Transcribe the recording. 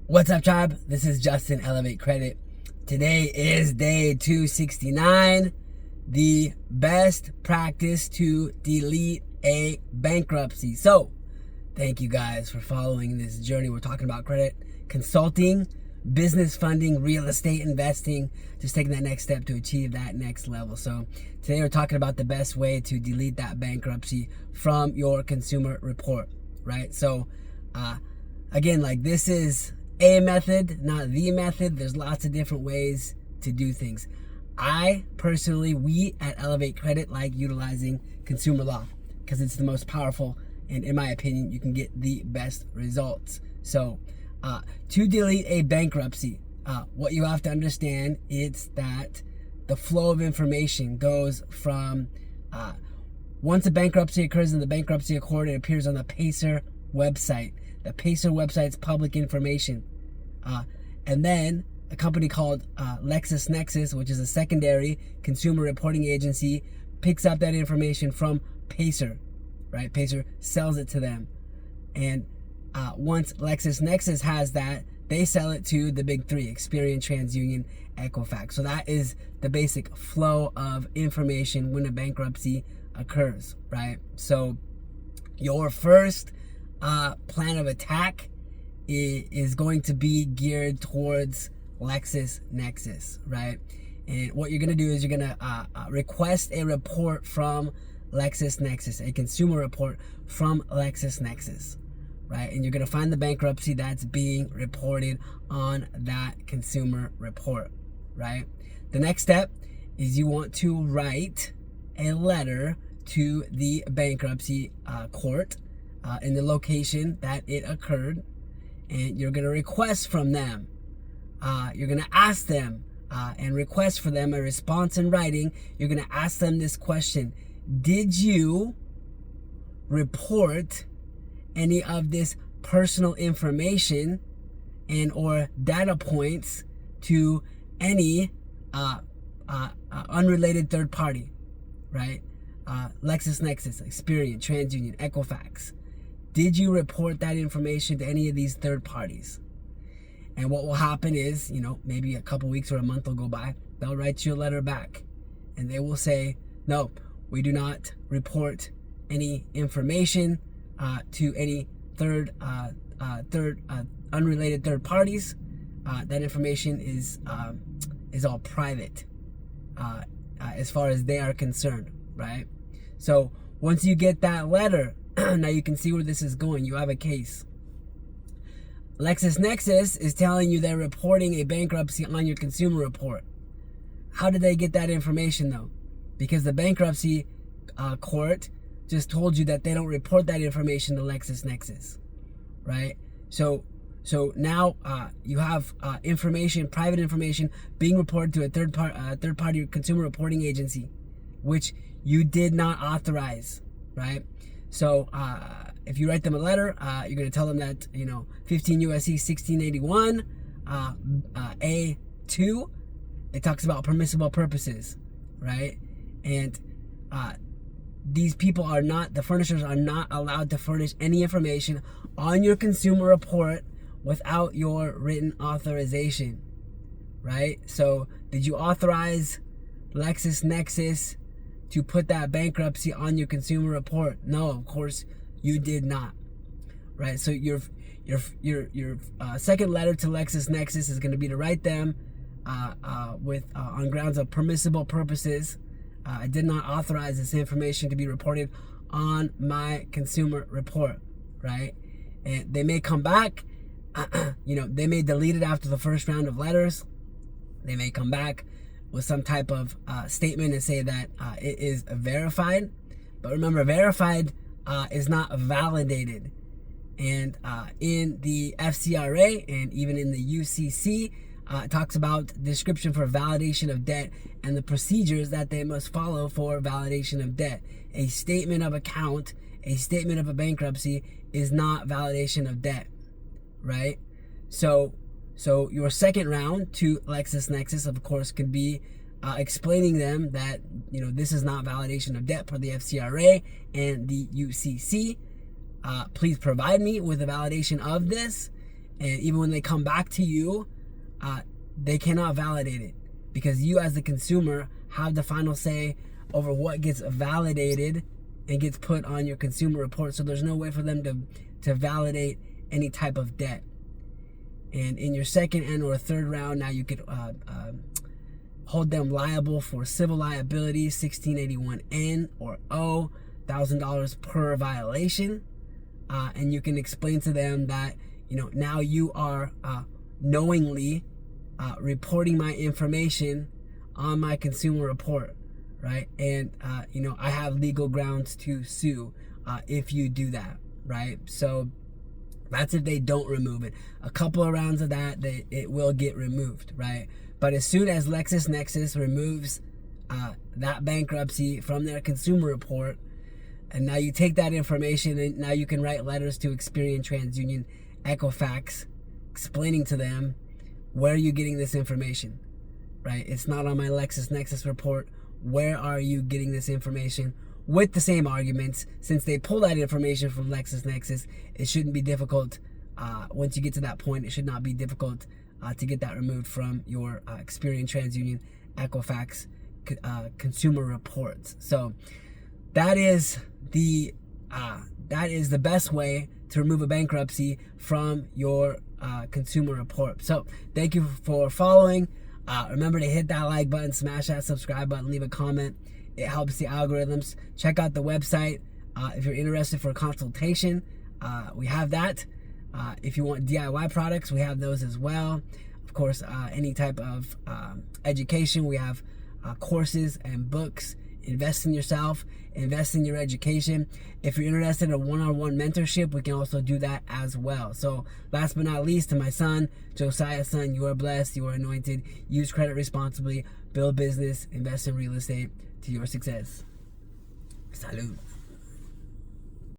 What's up, tribe? This is Justin, Elevate Credit. Today is day 269, the best practice to delete a bankruptcy. So, thank you guys for following this journey. We're talking about credit consulting, business funding, real estate investing, just taking that next step to achieve that next level. So, today we're talking about the best way to delete that bankruptcy from your consumer report, right? So, again, like this is a method, not the method. There's lots of different ways to do things. We at Elevate Credit like utilizing consumer law because it's the most powerful, and in my opinion, you can get the best results. So to delete a bankruptcy, what you have to understand is that the flow of information goes from once a bankruptcy occurs in the bankruptcy court, it appears on the PACER website. The PACER website's public information. And then a company called LexisNexis, which is a secondary consumer reporting agency, picks up that information from PACER, right? PACER sells it to them. And once LexisNexis has that, they sell it to the big three: Experian, TransUnion, Equifax. So that is the basic flow of information when a bankruptcy occurs, right? So your first plan of attack is going to be geared towards LexisNexis, right? And what you're going to do is you're going to request a report from LexisNexis, a consumer report from LexisNexis, right? And you're going to find the bankruptcy that's being reported on that consumer report, right? The next step is you want to write a letter to the bankruptcy court in the location that it occurred, and you're going to request from them. You're going to ask them and request for them a response in writing. You're going to ask them this question: did you report any of this personal information and or data points to any unrelated third party, right? LexisNexis, Experian, TransUnion, Equifax. Did you report that information to any of these third parties? And what will happen is, maybe a couple weeks or a month will go by. They'll write you a letter back, and they will say, no, we do not report any information to any unrelated third parties. That information is all private as far as they are concerned, right? So once you get that letter, now you can see where this is going. You have a case. LexisNexis is telling you they're reporting a bankruptcy on your consumer report. How did they get that information though? Because the bankruptcy court just told you that they don't report that information to LexisNexis, right? So now you have information, private information, being reported to a third party consumer reporting agency, which you did not authorize, right? So if you write them a letter, you're going to tell them that 15 U.S.C. 1681 A2, it talks about permissible purposes, right? And these people are not, the furnishers are not allowed to furnish any information on your consumer report without your written authorization, right? So did you authorize LexisNexis to put that bankruptcy on your consumer report? No, of course you did not, right? So your second letter to LexisNexis is going to be to write them on grounds of permissible purposes. I did not authorize this information to be reported on my consumer report, right? And they may come back, they may delete it after the first round of letters. They may come back with some type of statement and say that it is verified. But remember, verified is not validated. And in the FCRA and even in the UCC, it talks about description for validation of debt and the procedures that they must follow for validation of debt. A statement of account, a statement of a bankruptcy is not validation of debt, right? So your second round to LexisNexis, of course, could be explaining them that this is not validation of debt per the FCRA and the UCC. Please provide me with a validation of this. And even when they come back to you, they cannot validate it, because you as the consumer have the final say over what gets validated and gets put on your consumer report. So there's no way for them to validate any type of debt. And in your second and or third round, now you could hold them liable for civil liability, 1681N or O, $1,000 per violation. And you can explain to them that, now you are knowingly reporting my information on my consumer report, right? And, I have legal grounds to sue if you do that, right? So that's if they don't remove it. A couple of rounds of that, it will get removed, right? But as soon as LexisNexis removes that bankruptcy from their consumer report, and now you take that information and now you can write letters to Experian, TransUnion, Equifax, explaining to them, where are you getting this information, right? It's not on my LexisNexis report. Where are you getting this information? With the same arguments, since they pull that information from LexisNexis, it shouldn't be difficult. Once you get to that point, it should not be difficult to get that removed from your Experian, TransUnion, Equifax consumer reports. So that is the best way to remove a bankruptcy from your consumer report. So thank you for following. Remember to hit that like button, smash that subscribe button, leave a comment. It helps the algorithms. Check out the website if you're interested for a consultation. We have that. If you want DIY products, we have those as well. Of course, any type of education, we have courses and books. Invest in yourself, invest in your education. If you're interested in one-on-one mentorship, we can also do that as well. So last but not least, to my son, Josiah's son, you are blessed, you are anointed. Use credit responsibly, build business, invest in real estate to your success. Salud.